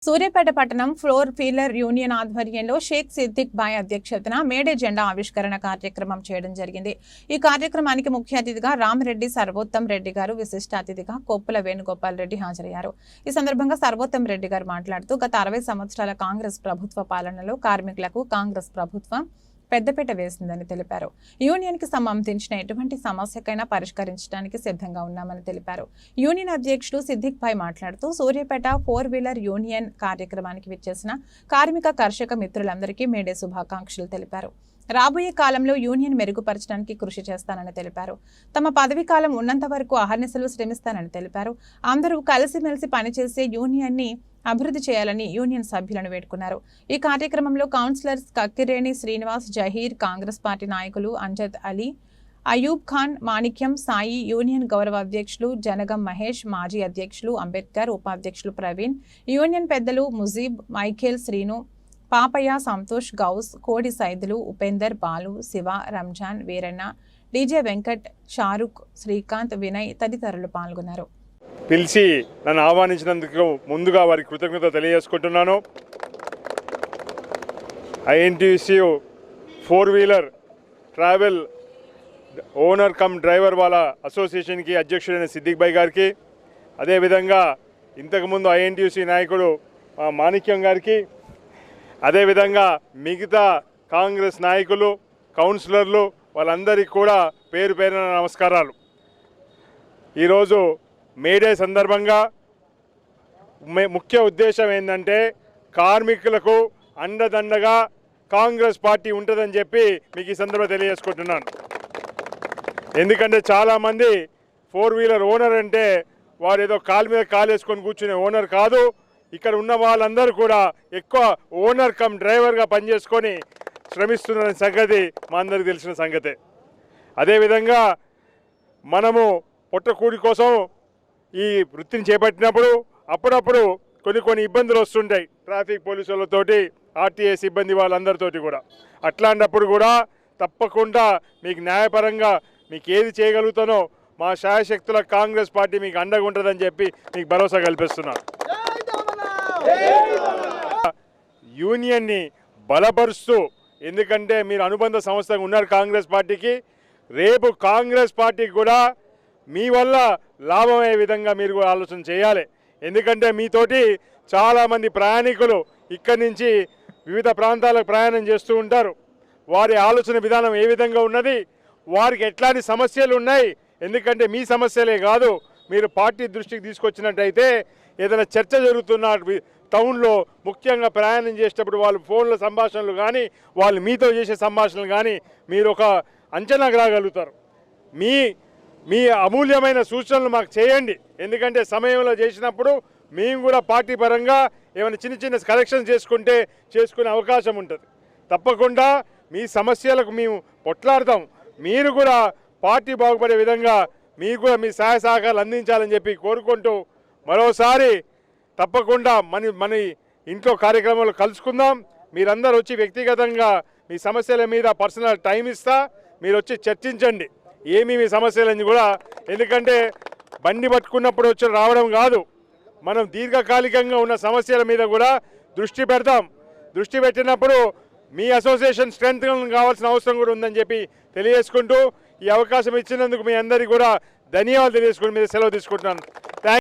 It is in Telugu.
సూర్యాపేట పట్టణం ఫ్లోర్ ఫీలర్ యూనియన్ ఆధ్వర్యంలో షేక్ సిద్దిక్ బాయ్ అధ్యక్షతన మేడే జెండా ఆవిష్కరణ కార్యక్రమం చేయడం జరిగింది। ఈ కార్యక్రమానికి ముఖ్య అతిథిగా రామరెడ్డి సర్వోత్తం రెడ్డి గారు, విశిష్ట అతిథిగా కొప్పుల వేణుగోపాల్ రెడ్డి హాజరయ్యారు। ఈ సందర్భంగా సర్వోత్తం రెడ్డి గారు మాట్లాడుతూ గత 60 సంవత్సరాల కాంగ్రెస్ ప్రభుత్వ పాలనలో కార్మికులకు కాంగ్రెస్ ప్రభుత్వం పెద్దపీట వేసిందని తెలిపారు। యూనియన్ కి సంబంధించిన ఎటువంటి సమస్యకైనా పరిష్కరించడానికి సిద్ధంగా ఉన్నామని తెలిపారు। యూనియన్ అధ్యక్షుడు సిద్దిక్ భాయ్ మాట్లాడుతూ సూర్యాపేట 4 వీలర్ యూనియన్ కార్యక్రమానికి విచ్చేసిన కార్మిక కర్షక మిత్రులందరికీ మేడే శుభాకాంక్షలు తెలిపారు। రాబోయే కాలంలో యూనియన్ మెరుగుపరచడానికి కృషి చేస్తానని తెలిపారు। తమ పదవీ కాలం ఉన్నంత వరకు అహర్నిశలు శ్రమిస్తానని తెలిపారు। అందరూ కలిసిమెలిసి పనిచేసే యూనియన్ ని అభివృద్ధి చేయాలని యూనియన్ సభ్యులను వేడుకున్నారు। ఈ కార్యక్రమంలో కౌన్సిలర్స్ కక్కిరేణి శ్రీనివాస్, జహీర్, కాంగ్రెస్ పార్టీ నాయకులు అంజద్ అలీ, అయూబ్ ఖాన్, మాణిక్యం, సాయి, యూనియన్ గౌరవ అధ్యక్షులు జనగం మహేష్, మాజీ అధ్యక్షులు అంబేద్కర్, ఉపాధ్యక్షులు ప్రవీణ్, యూనియన్ పెద్దలు ముజీబ్, మైఖేల్, శ్రీను, పాపయ్య, సంతోష్, గౌస్, కోడి సైదులు, ఉపేందర్, బాలు, శివ, రంజాన్, వీరన్న, డీజే వెంకట్, షారుఖ్, శ్రీకాంత్, వినయ్ తదితరులు పాల్గొన్నారు। పిలిచి నన్ను ఆహ్వానించినందుకు ముందుగా వారికి కృతజ్ఞత తెలియజేసుకుంటున్నాను। ఐఎన్టీసీయు 4 wheeler travel owner cum driver వాళ్ళ అసోసియేషన్కి అధ్యక్షుడైన సిద్దిక్ భాయ్ గారికి, అదేవిధంగా ఇంతకుముందు ఐఎన్టీసీ నాయకుడు మాణిక్యం గారికి, అదేవిధంగా మిగతా కాంగ్రెస్ నాయకులు, కౌన్సిలర్లు వాళ్ళందరికీ కూడా పేరు పేరున నమస్కారాలు। ఈరోజు మేడే సందర్భంగా ముఖ్య ఉద్దేశం ఏంటంటే కార్మికులకు అండదండగా కాంగ్రెస్ పార్టీ ఉంటుందని చెప్పి మీకు ఈ సందర్భంగా తెలియజేసుకుంటున్నాను। ఎందుకంటే చాలామంది 4 వీలర్ ఓనర్ అంటే వారు ఏదో కాలు మీద కాలు వేసుకొని కూర్చునే ఓనర్ కాదు। ఇక్కడ ఉన్న వాళ్ళందరూ కూడా ఎక్కువ ఓనర్ కమ్ డ్రైవర్గా పనిచేసుకొని శ్రమిస్తున్న సంగతి మా అందరికీ తెలిసిన సంగతే। అదేవిధంగా మనము పొట్టకూడి కోసం ఈ వృత్తిని చేపట్టినప్పుడు అప్పుడప్పుడు కొన్ని ఇబ్బందులు వస్తుంటాయి, ట్రాఫిక్ పోలీసులతోటి, ఆర్టీఏ సిబ్బంది వాళ్ళందరితోటి కూడా। అట్లాంటప్పుడు కూడా తప్పకుండా మీకు న్యాయపరంగా మీకు ఏది చేయగలుగుతానో మా శాయశక్తుల కాంగ్రెస్ పార్టీ మీకు అండగా ఉంటుందని చెప్పి మీకు భరోసా కల్పిస్తున్నాను। యూనియన్ని బలపరుస్తూ, ఎందుకంటే మీరు అనుబంధ సంస్థగా ఉన్నారు కాంగ్రెస్ పార్టీకి, రేపు కాంగ్రెస్ పార్టీకి కూడా మీ వల్ల లాభమయ్యే విధంగా మీరు కూడా ఆలోచన చేయాలి। ఎందుకంటే మీతోటి చాలామంది ప్రయాణికులు ఇక్కడి నుంచి వివిధ ప్రాంతాలకు ప్రయాణం చేస్తూ ఉంటారు। వారి ఆలోచన విధానం ఏ విధంగా ఉన్నది, వారికి ఎట్లాంటి సమస్యలు ఉన్నాయి, ఎందుకంటే మీ సమస్యలే కాదు, మీరు పార్టీ దృష్టికి తీసుకొచ్చినట్టయితే ఏదైనా చర్చ జరుగుతున్న టౌన్లో ముఖ్యంగా ప్రయాణం చేసేటప్పుడు వాళ్ళు ఫోన్ల సంభాషణలు కానీ వాళ్ళు మీతో చేసే సంభాషణలు కానీ మీరు ఒక అంచనాకు రాగలుగుతారు। మీ అమూల్యమైన సూచనలు మాకు చేయండి, ఎందుకంటే సమయంలో చేసినప్పుడు మేము కూడా పార్టీ పరంగా ఏమైనా చిన్న కరెక్షన్స్ చేసుకునే అవకాశం ఉంటుంది। తప్పకుండా మీ సమస్యలకు మేము పొట్లాడతాం, మీరు కూడా పార్టీ బాగుపడే విధంగా మీరు కూడా మీ సహాయ సహకారాలు అందించాలని చెప్పి కోరుకుంటూ మరోసారి తప్పకుండా మన ఇంట్లో కార్యక్రమాలు కలుసుకుందాం। మీరందరూ వచ్చి వ్యక్తిగతంగా మీ సమస్యల మీద పర్సనల్ టైం ఇస్తా, మీరు వచ్చి చర్చించండి ఏమి మీ సమస్యలని కూడా, ఎందుకంటే బండి పట్టుకున్నప్పుడు వచ్చి రావడం కాదు, మనం దీర్ఘకాలికంగా ఉన్న సమస్యల మీద కూడా దృష్టి పెడతాం। దృష్టి పెట్టినప్పుడు మీ అసోసియేషన్ స్ట్రెంత్ కావాల్సిన అవసరం కూడా ఉందని చెప్పి తెలియజేసుకుంటూ ఈ అవకాశం ఇచ్చినందుకు మీ అందరికీ కూడా ధన్యవాదాలు తెలియజేసుకుంటూ మీద సెలవు తీసుకుంటున్నాను।